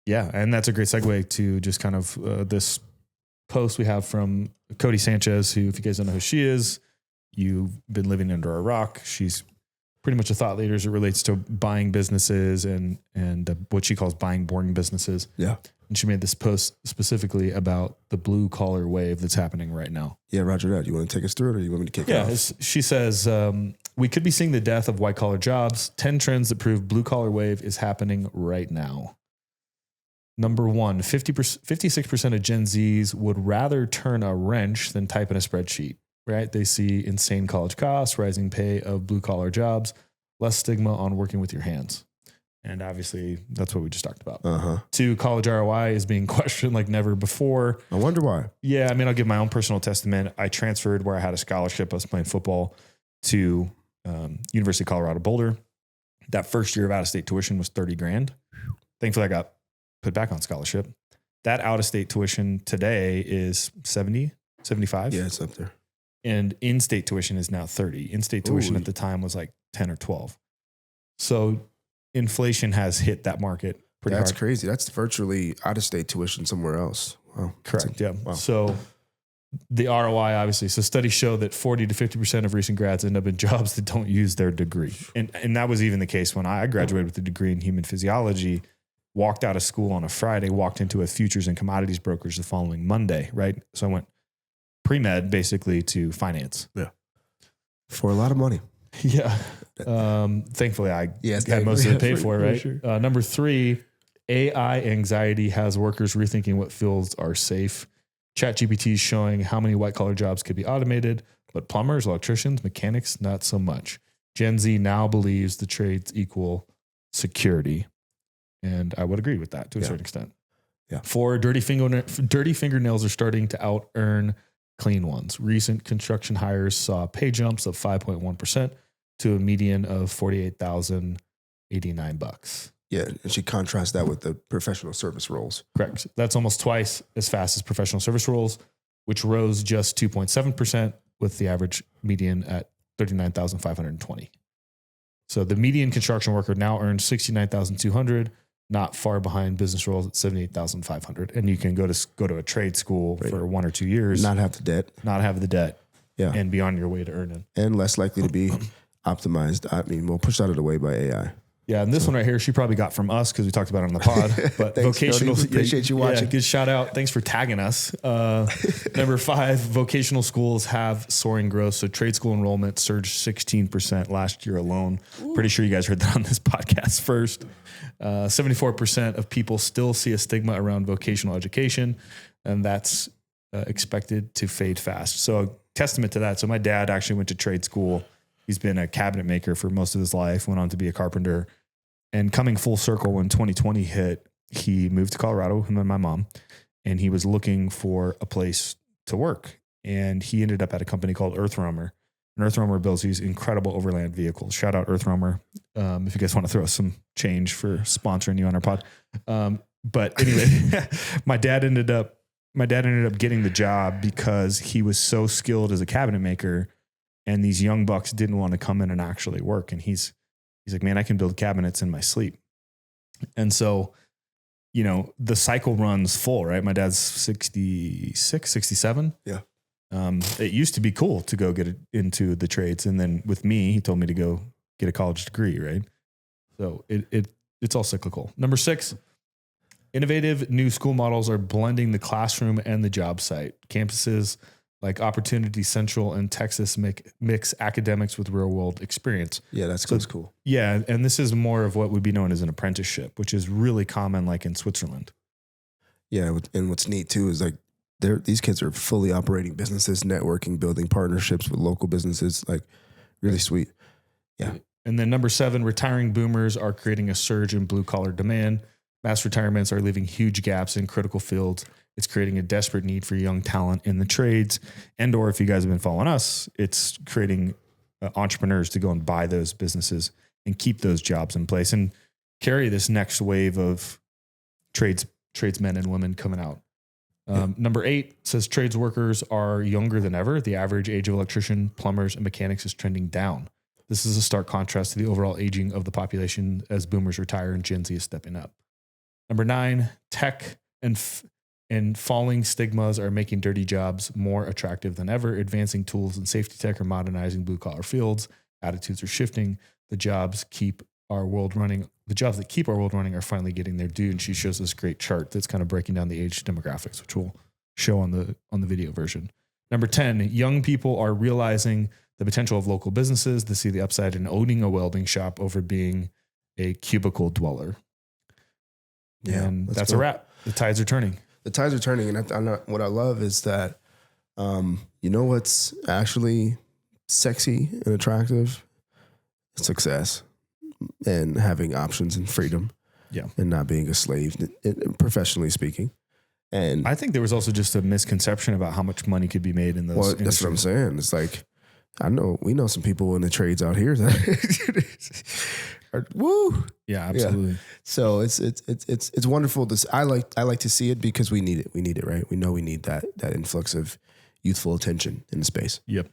Yeah. And that's a great segue to just kind of this post we have from Codie Sanchez, who, if you guys don't know who she is, you've been living under a rock. She's pretty much a thought leader as it relates to buying businesses and what she calls buying boring businesses. Yeah. And she made this post specifically about the blue collar wave that's happening right now. Yeah, Roger that. You want to take us through it, or you want me to kick it off? She says, we could be seeing the death of white collar jobs. 10 trends that prove blue collar wave is happening right now. Number one, 56% of Gen Zs would rather turn a wrench than type in a spreadsheet, right? They see insane college costs, rising pay of blue collar jobs, less stigma on working with your hands. And obviously that's what we just talked about. Uh-huh. 2, college ROI is being questioned like never before. I wonder why. Yeah. I mean, I'll give my own personal testament. I transferred where I had a scholarship. I was playing football to University of Colorado Boulder. That first year of out-of-state tuition was $30,000. Thankfully, I got put back on scholarship. That out-of-state tuition today is 70, 75. Yeah, it's up there. And in-state tuition is now 30. In-state tuition at the time was like 10 or 12. So inflation has hit that market pretty hard. That's crazy. That's virtually out-of-state tuition somewhere else. Wow. Correct. Yeah. Wow. So the ROI, obviously, so studies show that 40 to 50% of recent grads end up in jobs that don't use their degree. And that was even the case when I graduated with a degree in human physiology, walked out of school on a Friday, walked into a futures and commodities brokerage the following Monday, right? So I went pre-med basically to finance. Yeah. For a lot of money. Yeah. Thankfully, I had most of it paid for, right? Sure. Number 3, AI anxiety has workers rethinking what fields are safe. ChatGPT is showing how many white-collar jobs could be automated, but plumbers, electricians, mechanics, not so much. Gen Z now believes the trades equal security. And I would agree with that to a certain extent. Yeah. 4, dirty fingernails are starting to out-earn clean ones. Recent construction hires saw pay jumps of 5.1% to a median of $48,089. Yeah, and she contrasts that with the professional service roles. Correct. That's almost twice as fast as professional service roles, which rose just 2.7% with the average median at $39,520. So the median construction worker now earns $69,200, not far behind business roles at $78,500. And you can go to a trade school for 1 or 2 years, not have the debt, yeah, and be on your way to earning, and less likely to be optimized. I mean, pushed out of the way by AI. Yeah, and this one right here, she probably got from us because we talked about it on the pod. But Thanks, vocational, Codie. Appreciate you watching. Yeah, good shout out. Thanks for tagging us. Number 5, vocational schools have soaring growth. So trade school enrollment surged 16% last year alone. Ooh. Pretty sure you guys heard that on this podcast first. 74% of people still see a stigma around vocational education, and that's expected to fade fast. So a testament to that. So my dad actually went to trade school. He's been a cabinet maker for most of his life, went on to be a carpenter. And coming full circle, when 2020 hit, he moved to Colorado, him and my mom, and he was looking for a place to work. And he ended up at a company called Earthroamer. And Earthroamer builds these incredible overland vehicles. Shout out Earthroamer. If you guys want to throw some change for sponsoring you on our pod. But anyway, my dad ended up getting the job because he was so skilled as a cabinet maker, and these young bucks didn't want to come in and actually work. And he's like, man, I can build cabinets in my sleep. And so, the cycle runs full, right? My dad's 66, 67. Yeah. It used to be cool to go get into the trades. And then with me, he told me to go get a college degree, right? So it's all cyclical. Number 6, innovative new school models are blending the classroom and the job site. Campuses like Opportunity Central and Texas mix academics with real world experience. Yeah, that's cool. Yeah. And this is more of what would be known as an apprenticeship, which is really common, like in Switzerland. Yeah. And what's neat too is like these kids are fully operating businesses, networking, building partnerships with local businesses, like really sweet. Yeah. And then number 7, retiring boomers are creating a surge in blue collar demand. Mass retirements are leaving huge gaps in critical fields. It's creating a desperate need for young talent in the trades. And, or if you guys have been following us, it's creating entrepreneurs to go and buy those businesses and keep those jobs in place and carry this next wave of tradesmen and women coming out. Number 8 says trades workers are younger than ever. The average age of electrician, plumbers, and mechanics is trending down. This is a stark contrast to the overall aging of the population as boomers retire and Gen Z is stepping up. Number 9, tech and falling stigmas are making dirty jobs more attractive than ever. Advancing tools and safety tech are modernizing blue collar fields. Attitudes are shifting. The jobs that keep our world running are finally getting their due. And she shows this great chart that's kind of breaking down the age demographics, which we'll show on the video version. Number 10, young people are realizing the potential of local businesses. They see the upside in owning a welding shop over being a cubicle dweller. Yeah, and that's cool. A wrap. The tides are turning. The tides are turning. And what I love is that, you know what's actually sexy and attractive? Success and having options and freedom. Yeah. And not being a slave, professionally speaking. And I think there was also just a misconception about how much money could be made in those. Well, that's what I'm saying. It's like, we know some people in the trades out here that are, woo. Yeah, absolutely. Yeah. So it's wonderful. I like to see it because we need it. We need it, right? We know we need that influx of youthful attention in the space. Yep.